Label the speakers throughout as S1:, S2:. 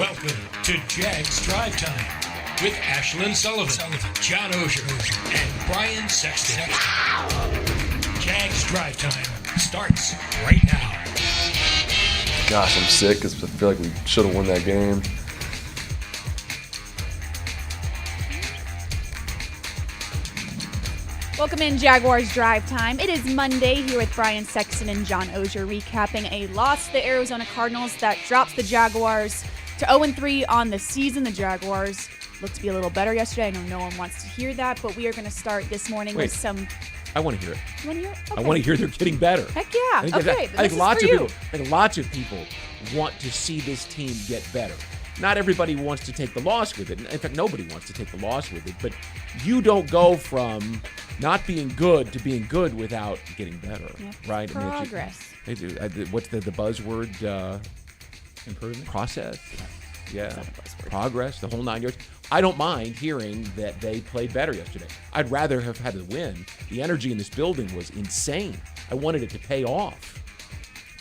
S1: Welcome to Jags Drive Time with Ashlyn Sullivan, John Oehser, and Brian Sexton. Jags Drive Time starts right now.
S2: Gosh, I'm sick because I feel like we should have won that game.
S3: Welcome in Jaguars Drive Time. It is Monday here with Brian Sexton and John Oehser recapping a loss to the Arizona Cardinals that drops the Jaguars to 0-3 on the season. The Jaguars looked to be a little better yesterday. I know no one wants to hear that, but we are going to start this morning with some...
S4: I want to hear it.
S3: You want to hear it? Okay.
S4: I want to hear they're getting better.
S3: Heck yeah.
S4: I think lots of people want to see this team get better. Not everybody wants to take the loss with it. In fact, nobody wants to take the loss with it. But you don't go from not being good to being good without getting better, right?
S3: Progress.
S4: What's the buzzword? Improvement? Process? Yeah. Progress, the whole 9 yards. I don't mind hearing that they played better yesterday. I'd rather have had the win. The energy in this building was insane. I wanted it to pay off.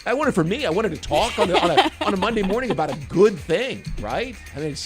S4: I wanted to talk on a Monday morning about a good thing, right? I mean,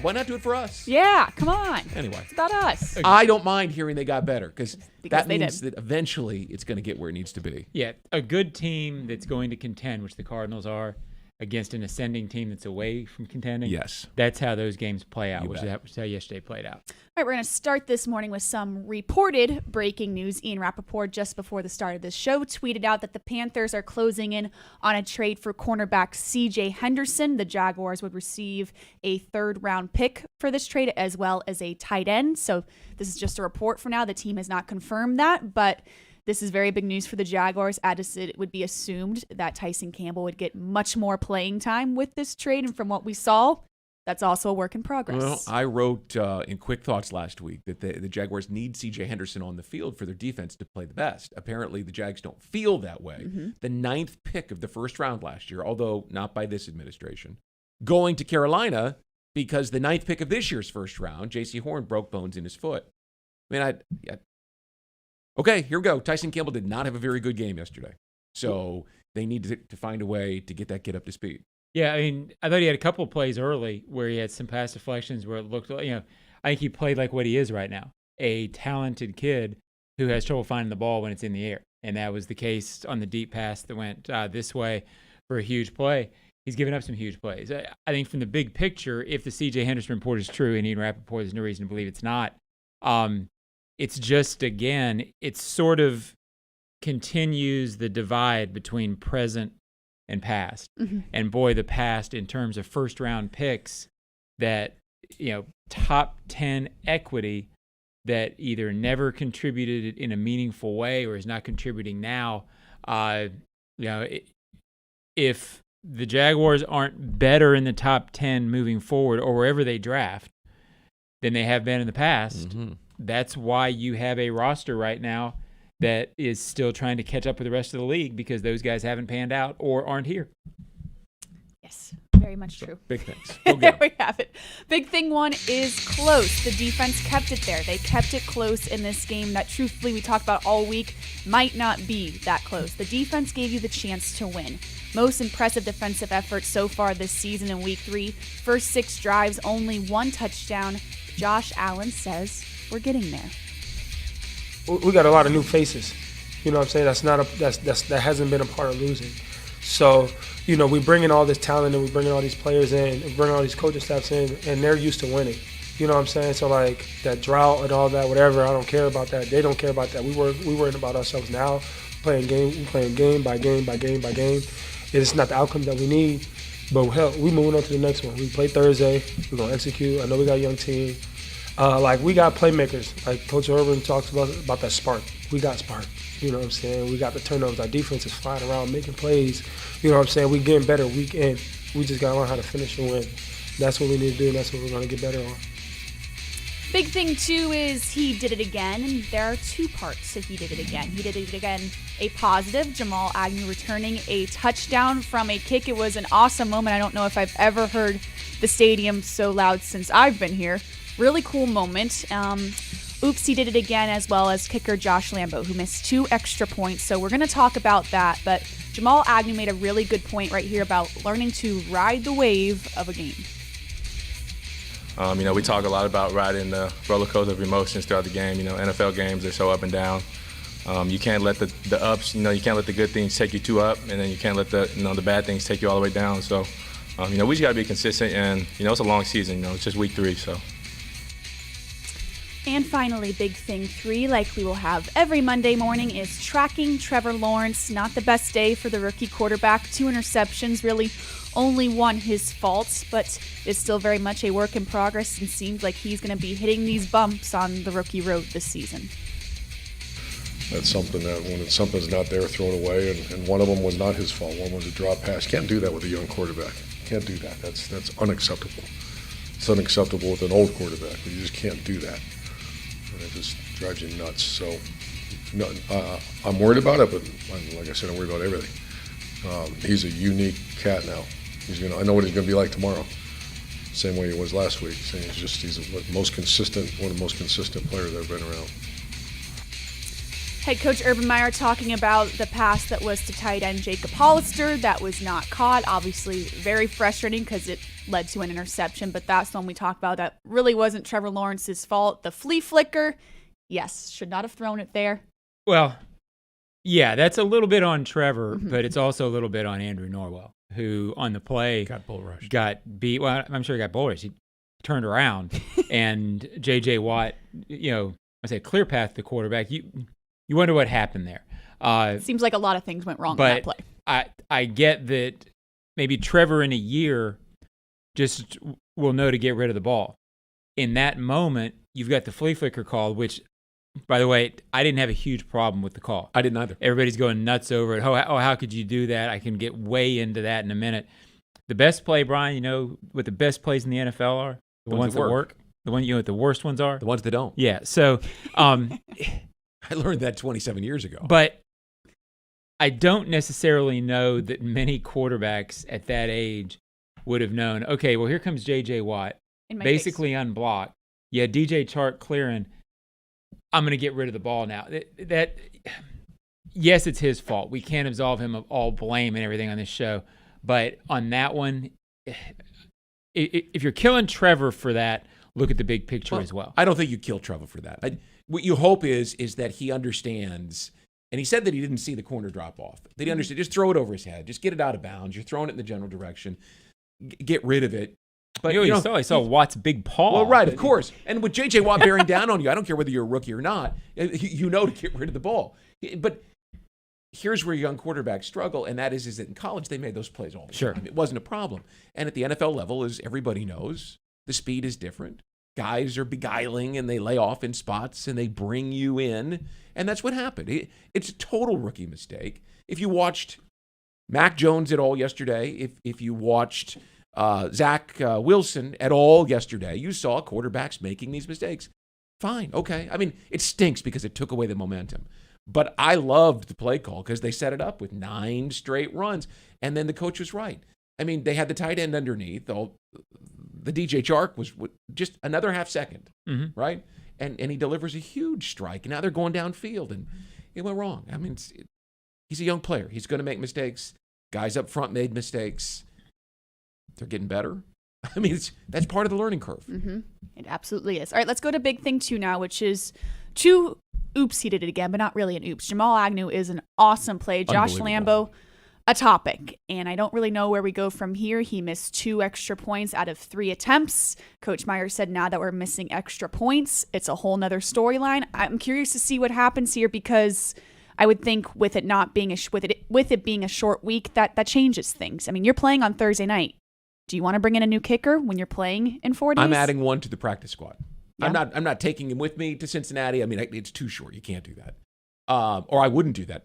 S4: why not do it for us?
S3: Yeah, come on.
S4: Anyway.
S3: It's about us.
S4: I don't mind hearing they got better because that means
S3: did.
S4: that eventually it's going to get where it needs to be.
S5: Yeah, a good team that's going to contend, which the Cardinals are, against an ascending team that's away from contending.
S4: Yes.
S5: That's how those games play out, which is how yesterday played out.
S3: All right, we're going to start this morning with some reported breaking news. Ian Rappaport, just before the start of this show, tweeted out that the Panthers are closing in on a trade for cornerback C.J. Henderson. The Jaguars would receive a third-round pick for this trade as well as a tight end. So this is just a report for now. The team has not confirmed that, but this is very big news for the Jaguars, as it would be assumed that Tyson Campbell would get much more playing time with this trade. And from what we saw, that's also a work in progress.
S4: Well, I wrote in Quick Thoughts last week that the Jaguars need C.J. Henderson on the field for their defense to play the best. Apparently, the Jags don't feel that way. Mm-hmm. The 9th pick of the first round last year, although not by this administration, going to Carolina because the 9th pick of this year's first round, J.C. Horn, broke bones in his foot. I mean, okay, here we go. Tyson Campbell did not have a very good game yesterday. So they need to find a way to get that kid up to speed.
S5: Yeah, I mean, I thought he had a couple of plays early where he had some pass deflections where it looked like, I think he played like what he is right now, a talented kid who has trouble finding the ball when it's in the air. And that was the case on the deep pass that went this way for a huge play. He's given up some huge plays. I think from the big picture, if the C.J. Henderson report is true, and Ian Rappaport, there's no reason to believe it's not, it's just, again, it sort of continues the divide between present and past. Mm-hmm. And boy, the past in terms of first-round picks that, top 10 equity that either never contributed in a meaningful way or is not contributing now. If the Jaguars aren't better in the top 10 moving forward or wherever they draft than they have been in the past, mm-hmm. That's why you have a roster right now that is still trying to catch up with the rest of the league because those guys haven't panned out or aren't here.
S3: Yes, very much true.
S4: Big things.
S3: There we have it. Big thing one is close. The defense kept it there. They kept it close in this game that truthfully we talked about all week might not be that close. The defense gave you the chance to win. Most impressive defensive effort so far this season in week 3. First 6 drives, only 1 touchdown. Josh Allen says we're getting there.
S6: We got a lot of new faces. You know what I'm saying? That hasn't been a part of losing. So, we bring in all this talent and we bring in all these players in and bring all these coaching staffs in, and they're used to winning. You know what I'm saying? So, like, that drought and all that, whatever, I don't care about that. They don't care about that. We worrying about ourselves now, playing game by game by game by game. It's not the outcome that we need, but hell, we moving on to the next one. We play Thursday. We're going to execute. I know we got a young team. We got playmakers. Like Coach Urban talks about that spark. We got spark. You know what I'm saying? We got the turnovers. Our defense is flying around making plays. You know what I'm saying? We getting better week in. We just got to learn how to finish and win. That's what we need to do, and that's what we're going to get better on.
S3: Big thing, too, is he did it again, and there are 2 parts to he did it again. He did it again, a positive, Jamal Agnew returning a touchdown from a kick. It was an awesome moment. I don't know if I've ever heard the stadium so loud since I've been here. Really cool moment. Oops, he did it again, as well as kicker Josh Lambo, who missed 2 extra points. So we're going to talk about that. But Jamal Agnew made a really good point right here about learning to ride the wave of a game.
S7: We talk a lot about riding the roller coaster of emotions throughout the game. NFL games, they're so up and down. You can't let the ups, you can't let the good things take you too up, and then you can't let the bad things take you all the way down. So, we just got to be consistent, and, it's a long season. It's just week 3, so.
S3: And finally, big thing 3, like we will have every Monday morning, is tracking Trevor Lawrence. Not the best day for the rookie quarterback. 2 interceptions, really only one his fault, but it's still very much a work in progress and seems like he's going to be hitting these bumps on the rookie road this season.
S8: That's something that when something's not there, thrown away, and one of them was not his fault. One was a drop pass. Can't do that with a young quarterback. Can't do that. That's unacceptable. It's unacceptable with an old quarterback, but you just can't do that. And it just drives you nuts. So I'm worried about it, but like I said, I'm worried about everything. He's a unique cat now. I know what he's going to be like tomorrow. Same way he was last week. He's one of the most consistent players I've been around.
S3: Head coach Urban Meyer talking about the pass that was to tight end Jacob Hollister that was not caught. Obviously very frustrating because it led to an interception, but that's the one we talked about that really wasn't Trevor Lawrence's fault. The flea flicker, yes, should not have thrown it there.
S5: Well, yeah, that's a little bit on Trevor, but it's also a little bit on Andrew Norwell, who on the play
S4: Got bull rushed.
S5: got beat. Well, I'm sure he got bull rushed. He turned around, and J.J. Watt, I say clear path to the quarterback. You wonder what happened there.
S3: Seems like a lot of things went wrong in that play.
S5: I get that maybe Trevor in a year just will know to get rid of the ball. In that moment, you've got the flea flicker call, which, by the way, I didn't have a huge problem with the call.
S4: I didn't either.
S5: Everybody's going nuts over it. Oh, how could you do that? I can get way into that in a minute. The best play, Brian, what the best plays in the NFL are? The ones that work. The one, what the worst ones are?
S4: The ones that don't.
S5: Yeah. So,
S4: I learned that 27 years ago.
S5: But I don't necessarily know that many quarterbacks at that age would have known, okay, well, here comes J.J. Watt, basically unblocked. Yeah, DJ Chark clearing. I'm going to get rid of the ball now. Yes, it's his fault. We can't absolve him of all blame and everything on this show. But on that one, if you're killing Trevor for that, look at the big picture as well.
S4: I don't think you kill Trevor for that. What you hope is that he understands, and he said that he didn't see the corner drop off. That he understood, just throw it over his head. Just get it out of bounds. You're throwing it in the general direction. Get rid of it. But
S5: I saw Watt's big paw.
S4: Well, right, of course. And with J.J. Watt bearing down on you, I don't care whether you're a rookie or not, you know to get rid of the ball. But here's where young quarterbacks struggle, and that is that in college they made those plays all the time. It wasn't a problem. And at the NFL level, as everybody knows, the speed is different. Guys are beguiling, and they lay off in spots, and they bring you in. And that's what happened. It's a total rookie mistake. If you watched Mac Jones at all yesterday, if you watched Zach Wilson at all yesterday, you saw quarterbacks making these mistakes. Fine, okay. I mean, it stinks because it took away the momentum. But I loved the play call because they set it up with 9 straight runs. And then the coach was right. I mean, they had the tight end underneath. The DJ Chark was just another half second, right? And he delivers a huge strike. And now they're going downfield, and it went wrong. I mean, he's a young player. He's going to make mistakes. Guys up front made mistakes. They're getting better. I mean, that's part of the learning curve.
S3: It absolutely is. All right, let's go to big thing 2 now, which is 2 oops. He did it again, but not really an oops. Jamal Agnew is an awesome play. Josh Lambo, a topic, and I don't really know where we go from here. He missed 2 extra points out of 3 attempts. Coach Meyer said now that we're missing extra points, it's a whole nother storyline. I'm curious to see what happens here because I would think with it not being with it being a short week, that changes things. I mean, you're playing on Thursday night. Do you want to bring in a new kicker when you're playing in 4 days?
S4: I'm adding one to the practice squad.
S3: Yeah.
S4: I'm not taking him with me to Cincinnati. I mean, it's too short. You can't do that. Or I wouldn't do that.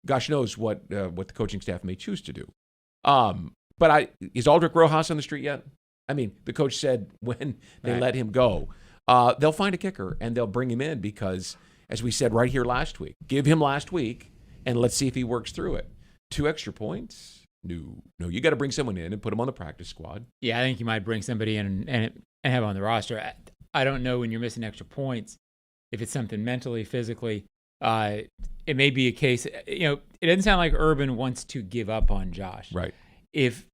S4: Gosh knows what the coaching staff may choose to do. But is Aldrich Rojas on the street yet? I mean, the coach said when they let him go, they'll find a kicker and they'll bring him in because, as we said right here last week, give him last week and let's see if he works through it. 2 extra points? No. You got to bring someone in and put him on the practice squad.
S5: Yeah, I think you might bring somebody in and have him on the roster. I don't know when you're missing extra points if it's something mentally, physically. It may be a case, it doesn't sound like Urban wants to give up on Josh.
S4: Right.
S5: If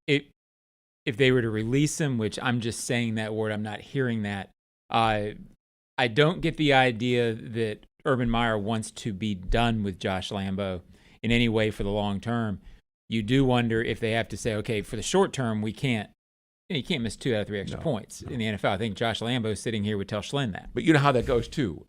S5: if they were to release him, which I'm just saying that word, I'm not hearing that. I don't get the idea that Urban Meyer wants to be done with Josh Lambo in any way for the long term. You do wonder if they have to say, okay, for the short term, we can't. You can't miss 2 out of 3 extra points in the NFL. I think Josh Lambo sitting here would tell Schlin that.
S4: But you know how that goes too.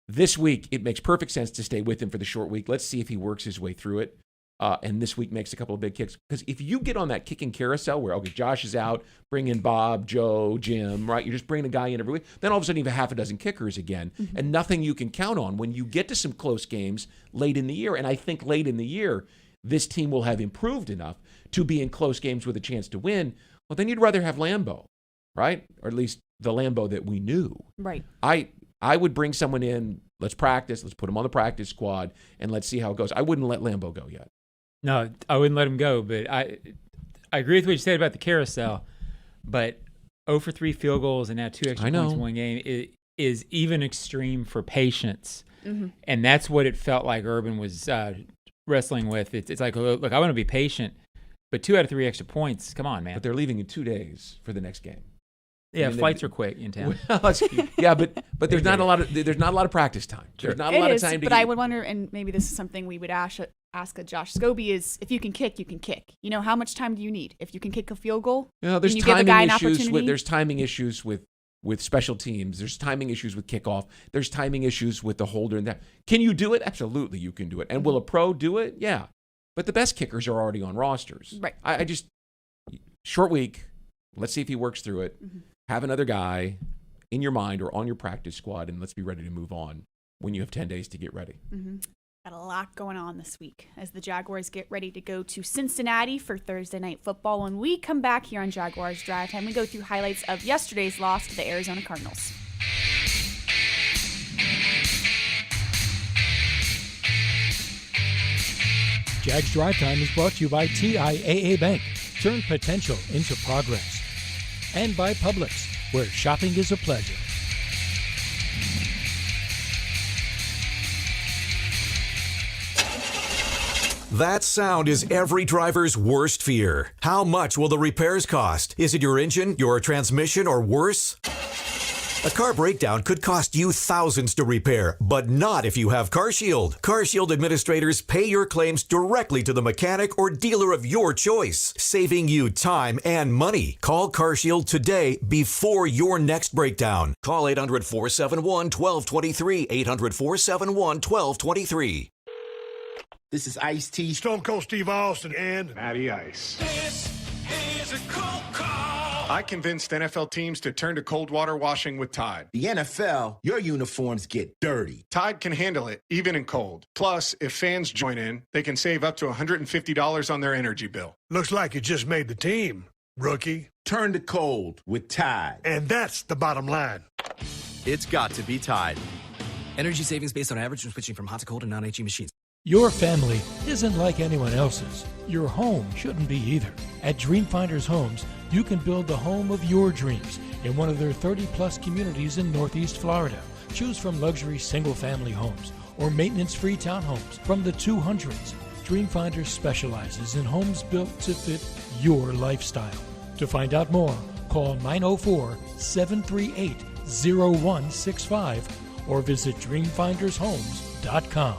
S4: This week, it makes perfect sense to stay with him for the short week. Let's see if he works his way through it. And this week makes a couple of big kicks. Because if you get on that kicking carousel where, okay, Josh is out, bring in Bob, Joe, Jim, right? You're just bringing a guy in every week. Then all of a sudden you have half a dozen kickers again. Mm-hmm. And nothing you can count on when you get to some close games late in the year. And I think late in the year, this team will have improved enough to be in close games with a chance to win. Well, then you'd rather have Lambo, right? Or at least the Lambo that we knew.
S3: Right.
S4: I would bring someone in, let's practice, let's put him on the practice squad, and let's see how it goes. I wouldn't let Lambo go yet.
S5: No, I wouldn't let him go, but I agree with what you said about the carousel, but 0 for 3 field goals and now 2 extra points in one game is even extreme for patience. Mm-hmm. And that's what it felt like Urban was wrestling with. It's like, look, I want to be patient, but 2 out of 3 extra points, come on, man.
S4: But they're leaving in 2 days for the next game.
S5: Yeah, flights are quick in town.
S4: Well, yeah, but there's not a lot of practice time. There's not a lot of time to.
S3: But I would wonder, and maybe this is something we would ask a Josh Scobie, is if you can kick, you can kick. You know, how much time do you need? If you can kick a field goal,
S4: there's
S3: you give a guy an opportunity.
S4: There's timing issues with special teams. There's timing issues with kickoff. There's timing issues with the holder and that. Can you do it? Absolutely, you can do it. And will a pro do it? Yeah. But the best kickers are already on rosters.
S3: Right.
S4: I just short week. Let's see if he works through it. Mm-hmm. Have another guy in your mind or on your practice squad, and let's be ready to move on when you have 10 days to get ready.
S3: Mm-hmm. Got a lot going on this week as the Jaguars get ready to go to Cincinnati for Thursday Night Football. When we come back here on Jaguars Drive Time, we go through highlights of yesterday's loss to the Arizona Cardinals.
S1: Jags Drive Time is brought to you by TIAA Bank. Turn potential into progress. And by Publix, where shopping is a pleasure.
S9: That sound is every driver's worst fear. How much will the repairs cost? Is it your engine, your transmission, or worse? A car breakdown could cost you thousands to repair, but not if you have CarShield. CarShield administrators pay your claims directly to the mechanic or dealer of your choice, saving you time and money. Call CarShield today before your next breakdown. Call 800-471-1223, 800-471-1223.
S10: This is Ice-T,
S11: Stone Cold Steve Austin, and
S10: Matty Ice.
S11: This is a cold call.
S12: I convinced NFL teams to turn to cold water washing with Tide.
S10: The NFL, your uniforms get dirty.
S12: Tide can handle it, even in cold. Plus, if fans join in, they can save up to $150 on their energy bill.
S11: Looks like you just made the team, rookie.
S10: Turn to cold with Tide.
S11: And that's the bottom line.
S13: It's got to be Tide. Energy savings based on average when switching from hot to cold and non-HE machines.
S1: Your family isn't like anyone else's. Your home shouldn't be either. At Dreamfinders Homes, you can build the home of your dreams in one of their 30-plus communities in Northeast Florida. Choose from luxury single-family homes or maintenance-free townhomes from the 200s. Dreamfinders specializes in homes built to fit your lifestyle. To find out more, call 904-738-0165 or visit dreamfindershomes.com.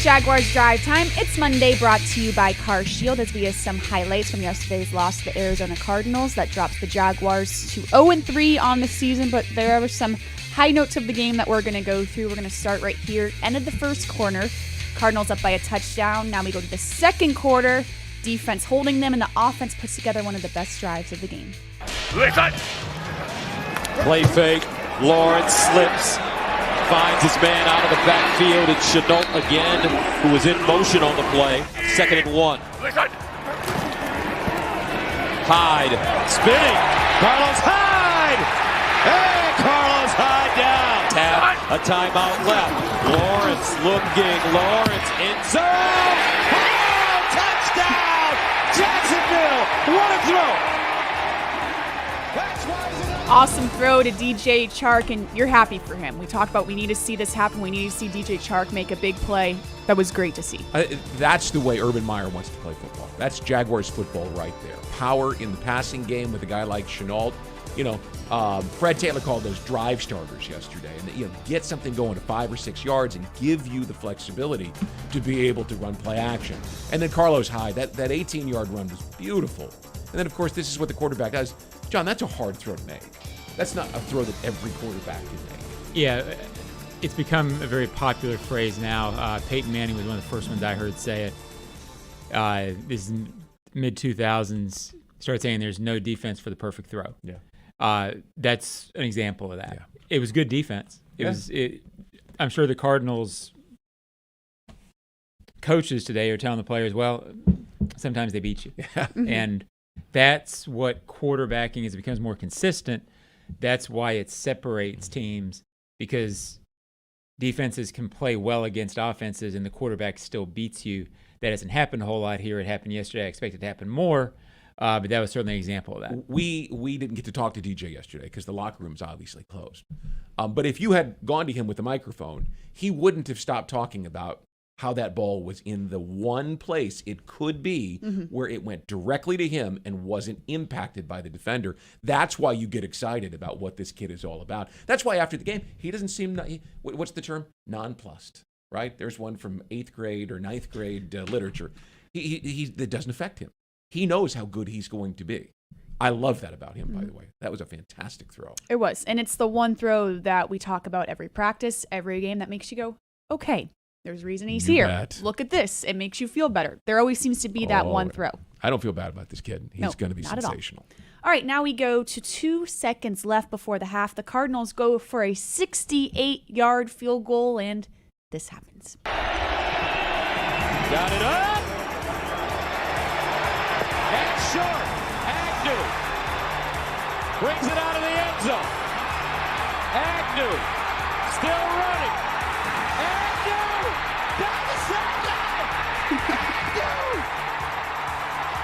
S3: Jaguars Drive Time. It's Monday, brought to you by CarShield, as we have some highlights from yesterday's loss to the Arizona Cardinals that drops the Jaguars to 0-3 on the season, but there are some high notes of the game that we're going to go through. We're going to start right here. End of the first quarter. Cardinals up by a touchdown. Now we go to the second quarter. Defense holding them, and the offense puts together one of the best drives of the game.
S14: Play fake. Lawrence slips. Finds his man out of the backfield. It's Chenault again, who was in motion on the play. 2nd and 1. Hyde spinning. Carlos Hyde! Hey, Carlos Hyde down. Tap, a timeout left. Lawrence looking. Lawrence in zone. Oh, touchdown! Jacksonville, what a throw!
S3: Awesome throw to DJ Chark, and you're happy for him. We talked about we need to see this happen. We need to see DJ Chark make a big play. That was great to see.
S4: That's the way Urban Meyer wants to play football. That's Jaguars football right there. Power in the passing game with a guy like Chenault. Fred Taylor called those drive starters yesterday, and get something going to 5 or 6 yards and give you the flexibility to be able to run play action. And then Carlos Hyde, that 18-yard run was beautiful. And then, of course, this is what the quarterback does. John, that's a hard throw to make. That's not a throw that every quarterback can make.
S5: Yeah, it's become a very popular phrase now. Peyton Manning was one of the first ones I heard say it. This is mid-2000s. Started saying there's no defense for the perfect throw.
S4: Yeah.
S5: That's an example of that.
S4: Yeah.
S5: It was good defense. I'm sure the Cardinals coaches today are telling the players, well, sometimes they beat you.
S4: Yeah.
S5: And that's what quarterbacking, as it becomes more consistent, that's why it separates teams, because defenses can play well against offenses and the quarterback still beats you. That hasn't happened a whole lot here. It happened yesterday. I expect it to happen more, but that was certainly an example of that.
S4: We didn't get to talk to DJ yesterday because the locker room's obviously closed. But if you had gone to him with a microphone, he wouldn't have stopped talking about how that ball was in the one place it could be where it went directly to him and wasn't impacted by the defender. That's why you get excited about what this kid is all about. That's why after the game, he doesn't seem, what's the term? Nonplussed, right? There's one from 8th grade or 9th grade literature. That doesn't affect him. He knows how good he's going to be. I love that about him, by the way. That was a fantastic throw.
S3: It was. And it's the one throw that we talk about every practice, every game that makes you go, okay, there's reason he's here.
S4: Bet.
S3: Look at this. It makes you feel better. There always seems to be that one throw.
S4: I don't feel bad about this kid. He's going to be sensational.
S3: All right, now we go to 2 seconds left before the half. The Cardinals go for a 68-yard field goal, and this happens.
S14: Got it up. And short. Agnew brings it out of the end zone. Agnew still running. Agnew down the sideline. Agnew.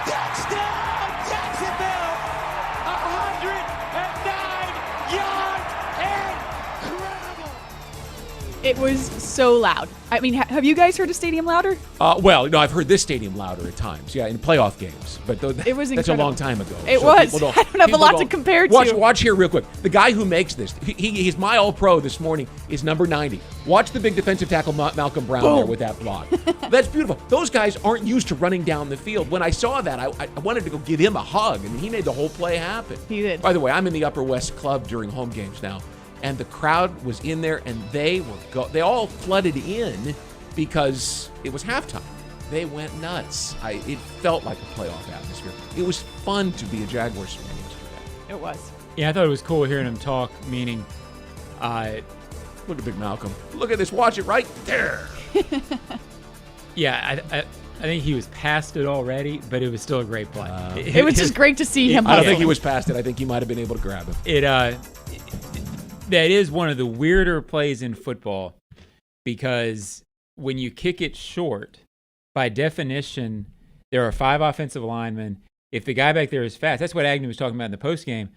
S14: Touchdown, Jacksonville. 109 yards. Incredible.
S3: It was so loud. I mean, have you guys heard a stadium louder?
S4: Well, no, I've heard this stadium louder at times. Yeah, in playoff games. But
S3: it was
S4: that's a long time ago.
S3: It was. I don't have a lot to compare to.
S4: Watch here real quick. The guy who makes this, he's my all-pro this morning, is number 90. Watch the big defensive tackle Malcolm Brown there with that block. That's beautiful. Those guys aren't used to running down the field. When I saw that, I wanted to go give him a hug, and he made the whole play happen.
S3: He did.
S4: By the way, I'm in the Upper West Club during home games now, and the crowd was in there, and they all flooded in because it was halftime. They went nuts. It felt like a playoff atmosphere. It was fun to be a Jaguars fan yesterday.
S3: It was.
S5: Yeah, I thought it was cool hearing him talk, meaning
S4: look at Big Malcolm. Look at this. Watch it right there.
S5: Yeah, I think he was past it already, but it was still a great play.
S3: It was just great to see him.
S4: I don't think he was past it. I think he might have been able to grab it.
S5: That is one of the weirder plays in football, because when you kick it short, by definition, there are 5 offensive linemen. If the guy back there is fast, that's what Agnew was talking about in the postgame.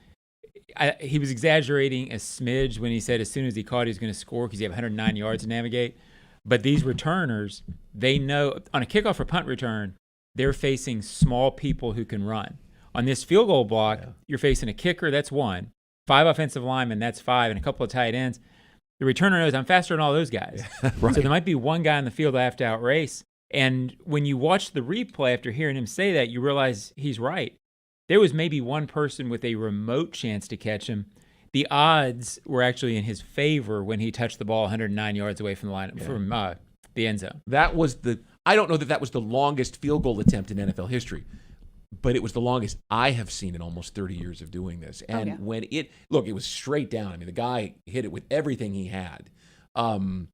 S5: He was exaggerating a smidge when he said as soon as he caught, he was going to score because you have 109 yards to navigate. But these returners, they know on a kickoff or punt return, they're facing small people who can run. On this field goal block, you're facing a kicker, that's 1. 5 offensive linemen, that's 5, and a couple of tight ends. The returner knows I'm faster than all those guys. Right. So there might be one guy in the field I have to outrace. And when you watch the replay after hearing him say that, you realize he's right. There was maybe one person with a remote chance to catch him. The odds were actually in his favor when he touched the ball 109 yards away from the line, from the end zone.
S4: I don't know that was the longest field goal attempt in NFL history, but it was the longest I have seen in almost 30 years of doing this. And when it was straight down. I mean, the guy hit it with everything he had. You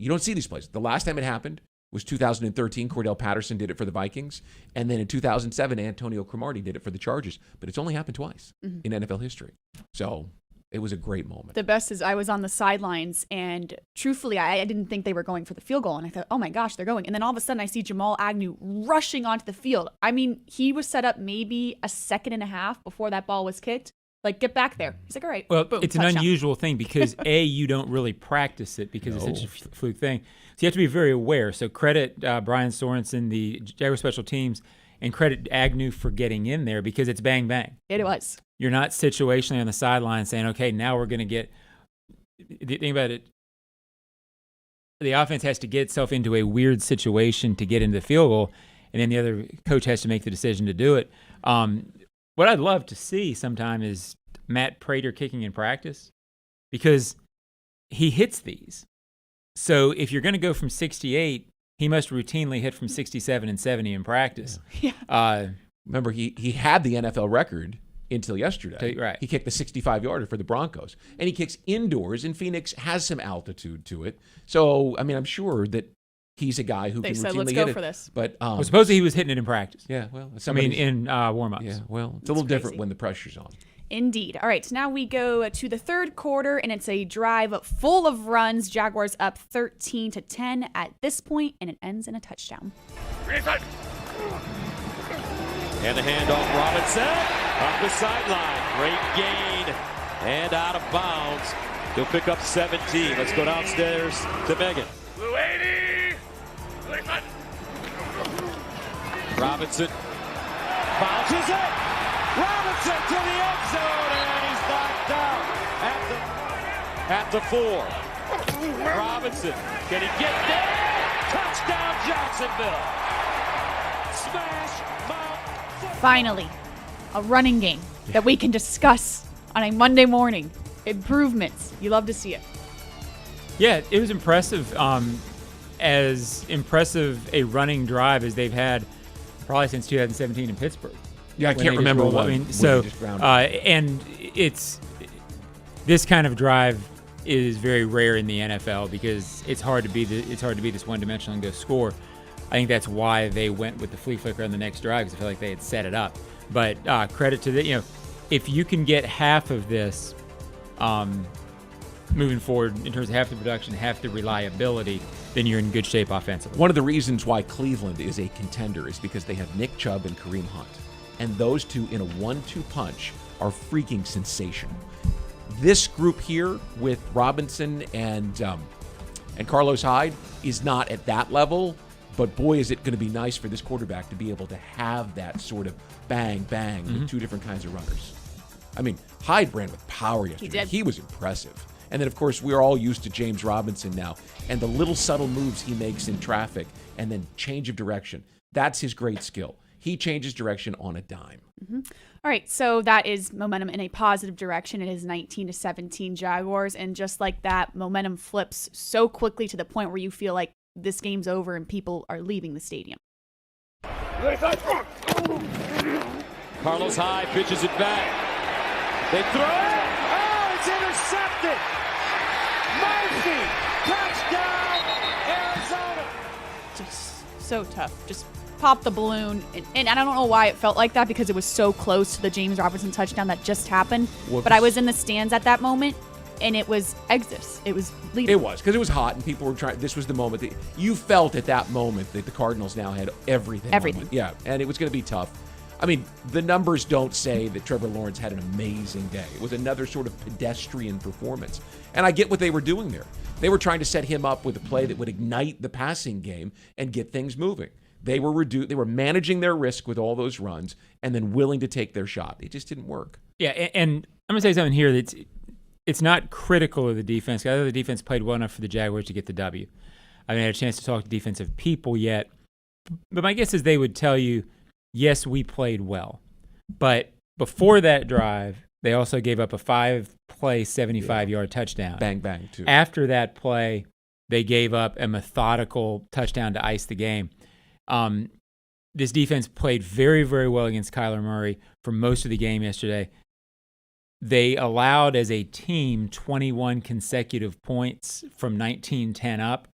S4: don't see these plays. The last time it happened was 2013. Cordell Patterson did it for the Vikings. And then in 2007, Antonio Cromartie did it for the Chargers. But it's only happened twice in NFL history. So it was a great moment.
S3: The best is I was on the sidelines, and truthfully, I didn't think they were going for the field goal. And I thought, oh my gosh, they're going. And then all of a sudden, I see Jamal Agnew rushing onto the field. I mean, he was set up maybe a second and a half before that ball was kicked. Like, get back there. He's like, all right.
S5: Well,
S3: boom,
S5: it's an
S3: touchdown.
S5: unusual thing because you don't really practice it because it's such a fluke thing. So you have to be very aware. So credit Brian Sorensen, the Jaguars special teams, and credit Agnew for getting in there because it's bang bang.
S3: It was.
S5: You're not situationally on the sideline saying, okay, now we're going to get. The thing about it, the offense has to get itself into a weird situation to get into the field goal, and then the other coach has to make the decision to do it. What I'd love to see sometime is Matt Prater kicking in practice because he hits these. So if you're going to go from 68, he must routinely hit from 67 and 70 in practice.
S3: Yeah.
S4: Remember, he had the NFL record until yesterday.
S5: Right.
S4: He kicked the 65-yarder for the Broncos. And he kicks indoors, and Phoenix has some altitude to it. So, I mean, I'm sure that he's a guy who
S3: They
S4: can
S3: said,
S4: routinely
S3: let's
S4: hit
S3: go
S4: it.
S3: for this.
S4: But
S5: Well, supposedly he was hitting it in practice.
S4: Yeah, well,
S5: in warm-ups.
S4: Yeah, well, it's a little different when the pressure's on.
S3: Indeed. All right, so now we go to the third quarter, and it's a drive full of runs. Jaguars up 13-10 at this point, and it ends in a touchdown.
S14: And the handoff, Robinson up the sideline. Great gain and out of bounds. He'll pick up 17. Let's go downstairs to Megan. Robinson bounces it. Robinson to the end zone, and he's knocked out at the 4. Robinson, can he get there? Touchdown, Jacksonville. Smash mouth.
S3: Finally, a running game that we can discuss on a Monday morning. Improvements. You love to see it.
S5: Yeah, it was impressive. As impressive a running drive as they've had probably since 2017 in Pittsburgh.
S4: Yeah, I can't remember
S5: what.
S4: one.
S5: I mean, so and it's this kind of drive is very rare in the NFL because it's hard to be this one-dimensional and go score. I think that's why they went with the flea flicker on the next drive because I feel like they had set it up. But credit to the if you can get half of this moving forward in terms of half the production, half the reliability, then you're in good shape offensively.
S4: One of the reasons why Cleveland is a contender is because they have Nick Chubb and Kareem Hunt. And those two in a 1-2 punch are freaking sensational. This group here with Robinson and Carlos Hyde is not at that level, but boy, is it going to be nice for this quarterback to be able to have that sort of bang, bang with two different kinds of runners. I mean, Hyde ran with power yesterday. He was impressive. And then, of course, we're all used to James Robinson now and the little subtle moves he makes in traffic and then change of direction. That's his great skill. He changes direction on a dime.
S3: Mm-hmm. All right, so that is momentum in a positive direction. It is 19-17 Jaguars, and just like that, momentum flips so quickly to the point where you feel like this game's over and people are leaving the stadium.
S14: Carlos Hyde pitches it back. They throw it. Oh, it's intercepted. Murphy, touchdown, Arizona.
S3: Just so tough. Just pop the balloon. And I don't know why it felt like that because it was so close to the James Robinson touchdown that just happened. But I was in the stands at that moment, and it was exodus. It was leaving.
S4: It was, because it was hot and people were trying. This was the moment that you felt at that moment that the Cardinals now had everything. Yeah, and it was going to be tough. I mean, the numbers don't say that Trevor Lawrence had an amazing day. It was another sort of pedestrian performance. And I get what they were doing there. They were trying to set him up with a play that would ignite the passing game and get things moving. They were managing their risk with all those runs and then willing to take their shot. It just didn't work.
S5: Yeah, and I'm going to say something here that's it's not critical of the defense. I know the defense played well enough for the Jaguars to get the W. I haven't had a chance to talk to defensive people yet, but my guess is they would tell you, yes, we played well. But before that drive, they also gave up a 5-play, 75-yard touchdown.
S4: Bang, bang, too.
S5: After that play, they gave up a methodical touchdown to ice the game. This defense played very, very well against Kyler Murray for most of the game yesterday. They allowed, as a team, 21 consecutive points from 19-10 up.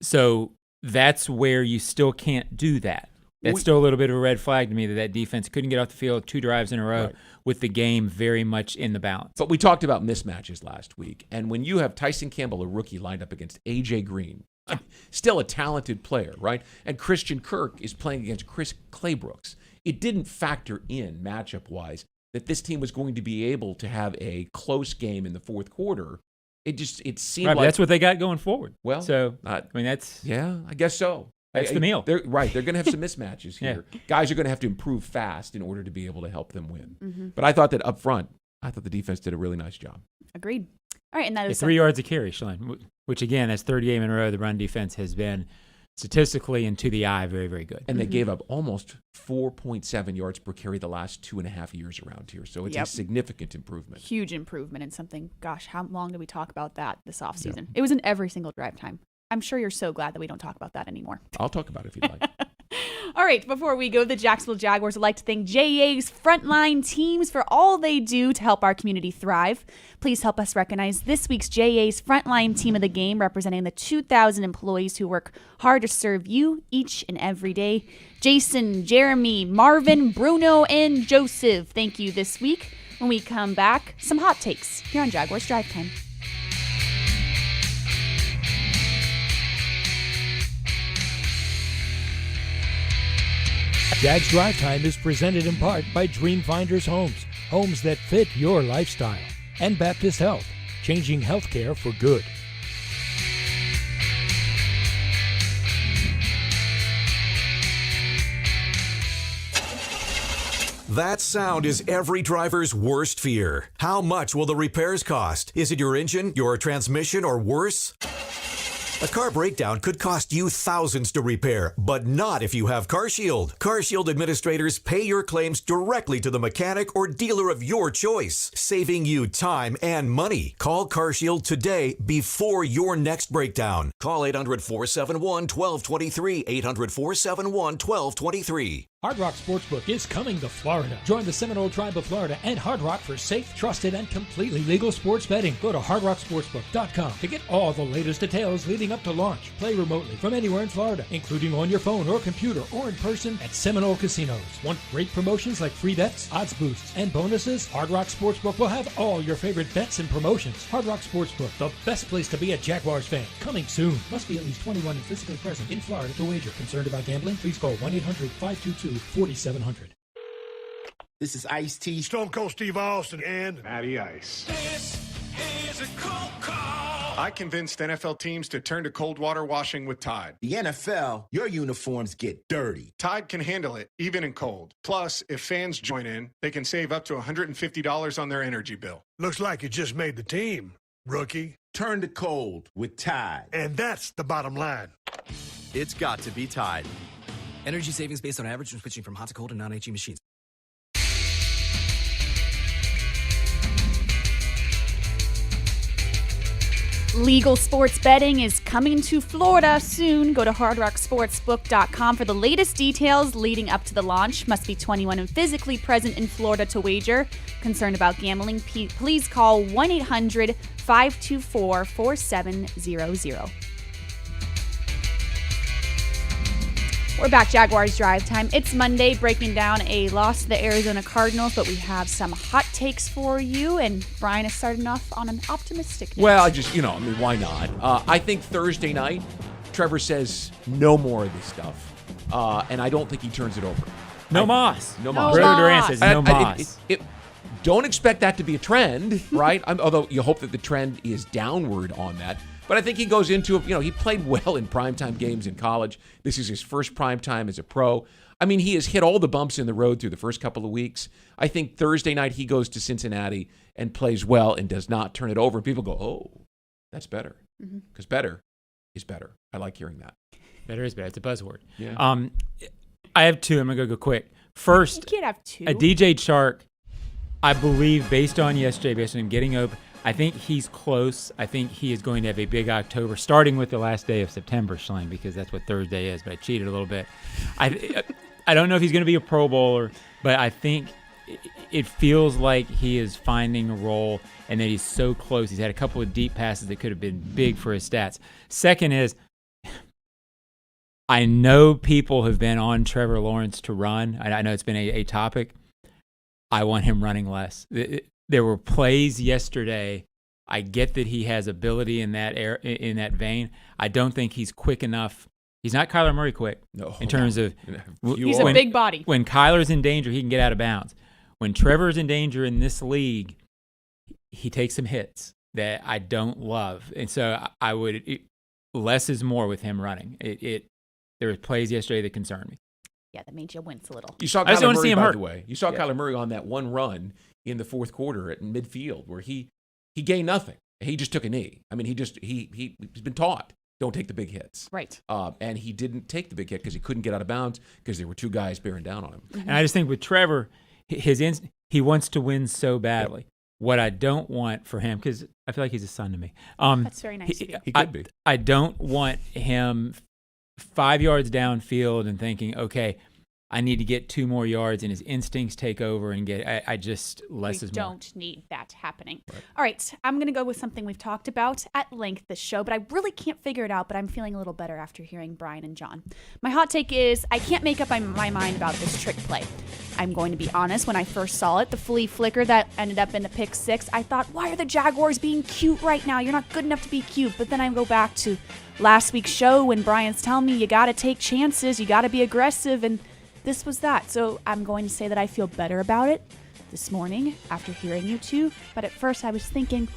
S5: So that's where you still can't do that. That's still a little bit of a red flag to me that defense couldn't get off the field 2 drives in a row with the game very much in the balance.
S4: But we talked about mismatches last week, and when you have Tyson Campbell, a rookie, lined up against A.J. Green, still a talented player, right? And Christian Kirk is playing against Chris Claybrooks. It didn't factor in matchup-wise that this team was going to be able to have a close game in the fourth quarter. It seemed
S5: right,
S4: like
S5: that's what they got going forward.
S4: Well,
S5: so I mean that's
S4: I guess so.
S5: That's the meal.
S4: They're going to have some mismatches here. Yeah. Guys are going to have to improve fast in order to be able to help them win. Mm-hmm. But I thought that up front, I thought the defense did a really nice job.
S3: Agreed. All right, and that is
S5: 3 yards a carry, Ashlyn, which again, that's third game in a row. The run defense has been statistically and to the eye very, very good.
S4: And they gave up almost 4.7 yards per carry the last 2.5 years around here. So it's a significant improvement.
S3: Huge improvement in something. Gosh, how long did we talk about that this offseason? Yep. It was in every single drive time. I'm sure you're so glad that we don't talk about that anymore.
S4: I'll talk about it if you'd like.
S3: All right, before we go, the Jacksonville Jaguars would like to thank JA's Frontline teams for all they do to help our community thrive. Please help us recognize this week's JA's Frontline team of the game, representing the 2,000 employees who work hard to serve you each and every day. Jason, Jeremy, Marvin, Bruno, and Joseph, thank you this week. When we come back, some hot takes here on Jaguars Drive Time.
S1: Jags Drive Time is presented in part by Dreamfinders Homes, homes that fit your lifestyle, and Baptist Health, changing healthcare for good.
S9: That sound is every driver's worst fear. How much will the repairs cost? Is it your engine, your transmission, or worse? A car breakdown could cost you thousands to repair, but not if you have CarShield. CarShield administrators pay your claims directly to the mechanic or dealer of your choice, saving you time and money. Call CarShield today before your next breakdown. Call 800-471-1223, 800-471-1223.
S1: Hard Rock Sportsbook is coming to Florida. Join the Seminole Tribe of Florida and Hard Rock for safe, trusted, and completely legal sports betting. Go to hardrocksportsbook.com to get all the latest details leading up to launch. Play remotely from anywhere in Florida, including on your phone or computer or in person at Seminole Casinos. Want great promotions like free bets, odds boosts, and bonuses? Hard Rock Sportsbook will have all your favorite bets and promotions. Hard Rock Sportsbook, the best place to be a Jaguars fan. Coming soon. Must be at least 21 and physically present in Florida to wager. Concerned about gambling? Please call 1-800-522-4700.
S10: This is Ice-T,
S11: Stone Cold Steve Austin, and
S12: Matty Ice.
S11: This is a cold call.
S12: I convinced NFL teams to turn to cold water washing with Tide.
S10: The NFL, your uniforms get dirty.
S12: Tide can handle it, even in cold. Plus, if fans join in, they can save up to $150 on their energy bill.
S11: Looks like you just made the team, rookie.
S10: Turn to cold with Tide.
S11: And that's the bottom line.
S13: It's got to be Tide. Energy savings based on average when switching from hot to cold and non-HE machines.
S3: Legal sports betting is coming to Florida soon. Go to hardrocksportsbook.com for the latest details leading up to the launch. Must be 21 and physically present in Florida to wager. Concerned about gambling? Please call 1-800-524-4700. We're back, Jaguars Drive Time. It's Monday, breaking down a loss to the Arizona Cardinals, but we have some hot takes for you, and Brian is starting off on an optimistic note.
S4: Well, why not? I think Thursday night, Trevor says no more of this stuff, and I don't think he turns it over.
S5: No Moss.
S4: No Moss.
S5: Bruno Durant says no Moss.
S4: Don't expect that to be a trend, right? Although you hope that the trend is downward on that. But I think he goes into, he played well in primetime games in college. This is his first primetime as a pro. I mean, he has hit all the bumps in the road through the first couple of weeks. I think Thursday night he goes to Cincinnati and plays well and does not turn it over. And people go, oh, that's better. Because better is better. I like hearing that.
S5: Better is better. It's a buzzword.
S4: Yeah.
S5: I have two. I'm going to go quick. First,
S3: you can't have two.
S5: A DJ Chark, I believe, based on yesterday, based on him getting open, I think he's close. I think he is going to have a big October, starting with the last day of September, Schling, because that's what Thursday is. But I cheated a little bit. I don't know if he's going to be a Pro Bowler, but I think it feels like he is finding a role and that he's so close. He's had a couple of deep passes that could have been big for his stats. Second is, I know people have been on Trevor Lawrence to run. I know it's been a topic. I want him running less. There were plays yesterday. I get that he has ability in that vein. I don't think he's quick enough. He's not Kyler Murray quick in terms of
S3: he's a big body.
S5: When Kyler's in danger, he can get out of bounds. when Trevor's in danger in this league, he takes some hits that I don't love. And so I would less is more with him running. There were plays yesterday that concerned me.
S3: Yeah, that made you wince a little.
S4: You saw
S5: I just
S4: Kyler
S5: don't see
S4: Murray,
S5: him
S4: by
S5: hurt.
S4: the way. You saw Kyler Murray on that one run in the fourth quarter at midfield where he gained nothing. He just took a knee. I mean, he's been taught, don't take the big hits.
S3: Right.
S4: And he didn't take the big hit because he couldn't get out of bounds because there were two guys bearing down on him.
S5: And I just think with Trevor, he wants to win so badly. Yep. What I don't want for him, because I feel like he's a son to me.
S3: That's very nice of you.
S4: He could be.
S5: I don't want him 5 yards downfield and thinking, okay, I need to get 2 more yards, and his instincts take over and get. I just less is more.
S3: We don't need that happening. Right. All right, I'm going to go with something we've talked about at length this show, but I really can't figure it out. But I'm feeling a little better after hearing Brian and John. My hot take is I can't make up my mind about this trick play. I'm going to be honest. When I first saw it, the flea flicker that ended up in the pick 6, I thought, why are the Jaguars being cute right now? You're not good enough to be cute. But then I go back to last week's show when Brian's telling me you got to take chances, you got to be aggressive, and this was that. So I'm going to say that I feel better about it this morning after hearing you two. But at first I was thinking,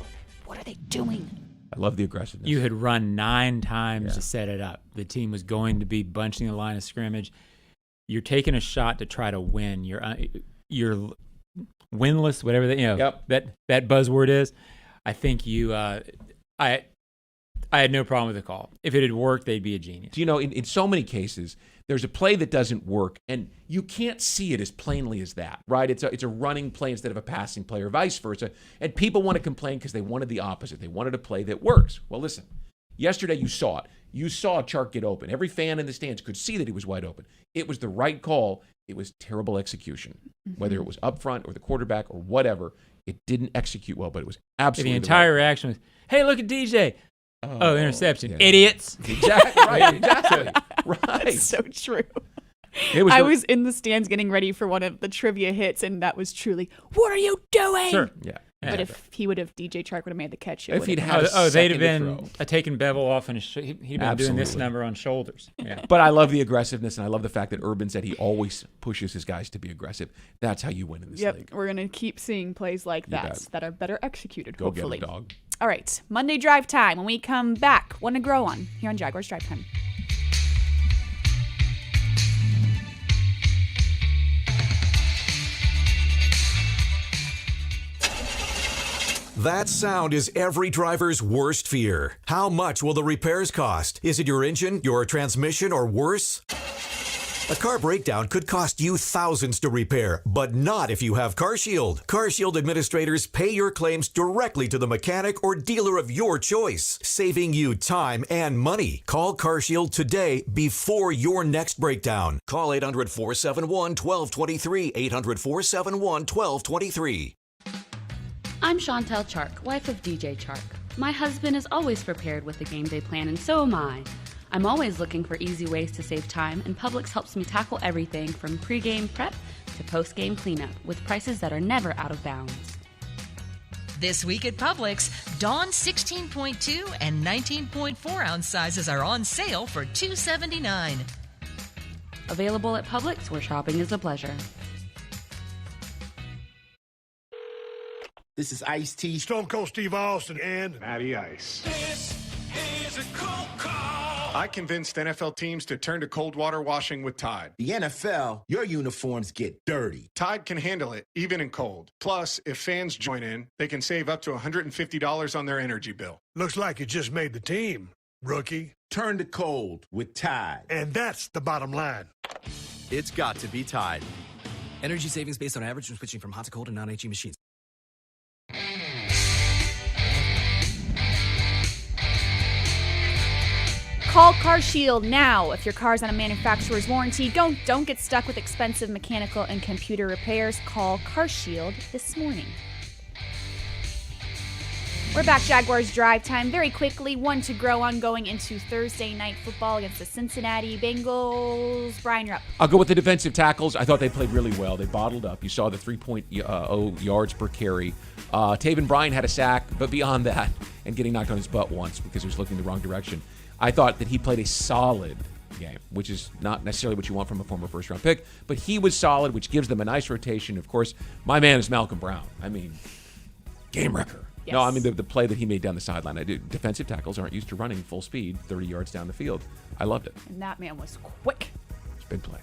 S3: what are they doing?
S4: I love the aggressiveness.
S5: You had run 9 times to set it up. The team was going to be bunching the line of scrimmage. You're taking a shot to try to win. You're winless, whatever that buzzword is. I think I had no problem with the call. If it had worked, they'd be a genius.
S4: You know, in so many cases, there's a play that doesn't work, and you can't see it as plainly as that, right? It's a running play instead of a passing play or vice versa, and people want to complain because they wanted the opposite. They wanted a play that works. Well, listen, yesterday you saw it. You saw Chark get open. Every fan in the stands could see that he was wide open. It was the right call. It was terrible execution, whether it was up front or the quarterback or whatever. It didn't execute well, but it was absolutely
S5: the entire reaction was, hey, look at DJ. Oh, interception.
S4: Yeah.
S5: Idiots.
S4: Exactly. Right. Exactly. Right.
S3: That's so true.
S4: I
S3: was in the stands getting ready for one of the trivia hits, and that was truly, what are you doing?
S5: Sure.
S4: Yeah.
S3: But if DJ Chark would have made the catch,
S4: if he'd had
S5: they'd have been taking Bevel off, and he'd been doing this number on shoulders. Yeah.
S4: But I love the aggressiveness, and I love the fact that Urban said he always pushes his guys to be aggressive. That's how you win in this league.
S3: We're going to keep seeing plays like that are better executed,
S4: Go
S3: hopefully.
S4: get him, dog.
S3: All right, Monday Drive Time. When we come back, one to grow on here on Jaguars Drive Time.
S9: That sound is every driver's worst fear. How much will the repairs cost? Is it your engine, your transmission, or worse? A car breakdown could cost you thousands to repair, but not if you have CarShield. CarShield administrators pay your claims directly to the mechanic or dealer of your choice, saving you time and money. Call CarShield today before your next breakdown. Call 800-471-1223, 800-471-1223.
S15: I'm Chantel Chark, wife of DJ Chark. My husband is always prepared with a game day plan, and so am I. I'm always looking for easy ways to save time, and Publix helps me tackle everything from pre-game prep to post-game cleanup with prices that are never out of bounds.
S16: This week at Publix, Dawn 16.2 and 19.4 ounce sizes are on sale for $2.79.
S15: Available at Publix, where shopping is a pleasure.
S10: This is Ice-T,
S11: Stone Cold Steve Austin, and
S12: Matty Ice.
S11: This is a cold call.
S12: I convinced NFL teams to turn to cold water washing with Tide.
S10: The NFL, your uniforms get dirty.
S12: Tide can handle it, even in cold. Plus, if fans join in, they can save up to $150 on their energy bill.
S11: Looks like you just made the team, rookie.
S10: Turn to cold with Tide.
S11: And that's the bottom line.
S13: It's got to be Tide. Energy savings based on average when switching from hot to cold and non-HE machines.
S3: Call CarShield now. If your car's on a manufacturer's warranty, don't get stuck with expensive mechanical and computer repairs. Call CarShield this morning. We're back, Jaguars Drive Time. Very quickly, one to grow on going into Thursday night football against the Cincinnati Bengals. Brian, you're up.
S4: I'll go with the defensive tackles. I thought they played really well. They bottled up. You saw the 3.0 yards per carry. Taven Bryan had a sack, but beyond that, and getting knocked on his butt once because he was looking the wrong direction. I thought that he played a solid game, which is not necessarily what you want from a former first-round pick. But he was solid, which gives them a nice rotation. Of course, my man is Malcolm Brown. I mean, game wrecker.
S3: Yes.
S4: No, I mean the play that he made down the sideline. Defensive tackles aren't used to running full speed 30 yards down the field. I loved it.
S3: And that man was quick.
S4: It's a big play.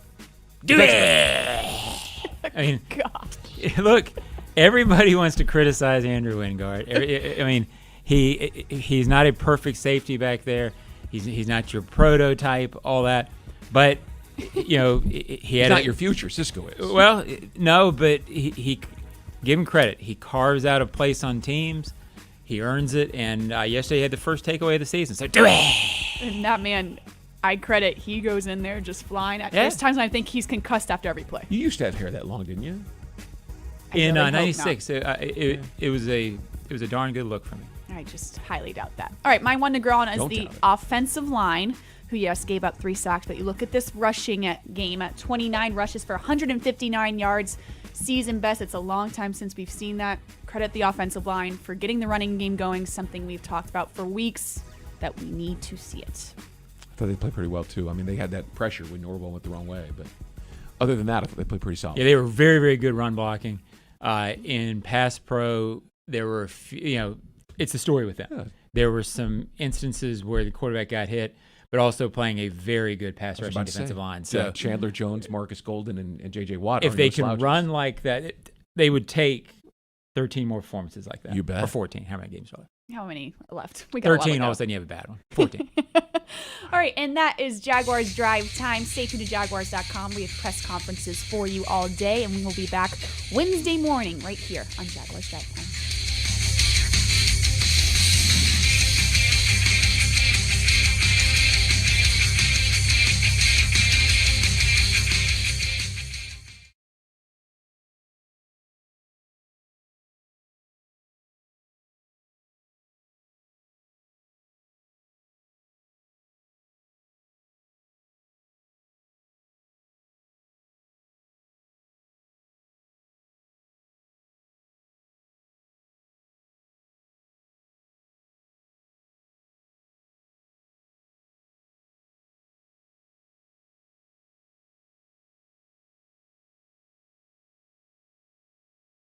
S5: I mean,
S3: God.
S5: Look, everybody wants to criticize Andrew Wingard. I mean, he's not a perfect safety back there. He's not your prototype, all that. But he's
S4: not your future. Cisco is.
S5: Well, no, but he give him credit. He carves out a place on teams. He earns it. And yesterday he had the first takeaway of the season. So do it.
S3: And that man, I credit. He goes in there just flying. There's times when I think he's concussed after every play.
S4: You used to have hair that long, didn't you?
S5: In '96, it was a darn good look for me.
S3: I just highly doubt that. All right, my one to grow on is the offensive line, who, yes, gave up 3 sacks. But you look at this rushing game at 29 rushes for 159 yards, season best. It's a long time since we've seen that. Credit the offensive line for getting the running game going, something we've talked about for weeks, that we need to see it.
S4: I thought they played pretty well, too. I mean, they had that pressure when Norwell went the wrong way. But other than that, I thought they played pretty solid.
S5: Yeah, they were very, very good run blocking. In pass pro, there were a few, it's the story with them. Yeah. There were some instances where the quarterback got hit, but also playing a very good pass rushing defensive line. So
S4: Chandler Jones, Marcus Golden, and J.J. Watt.
S5: If they can run like that, they would take 13 more performances like that.
S4: You bet.
S5: Or 14. How many games are left?
S3: How many are left? We got
S5: 13. All of a sudden, you have a bad one. 14.
S3: All right, and that is Jaguars Drive Time. Stay tuned to Jaguars.com. We have press conferences for you all day, and we will be back Wednesday morning right here on Jaguars Drive Time.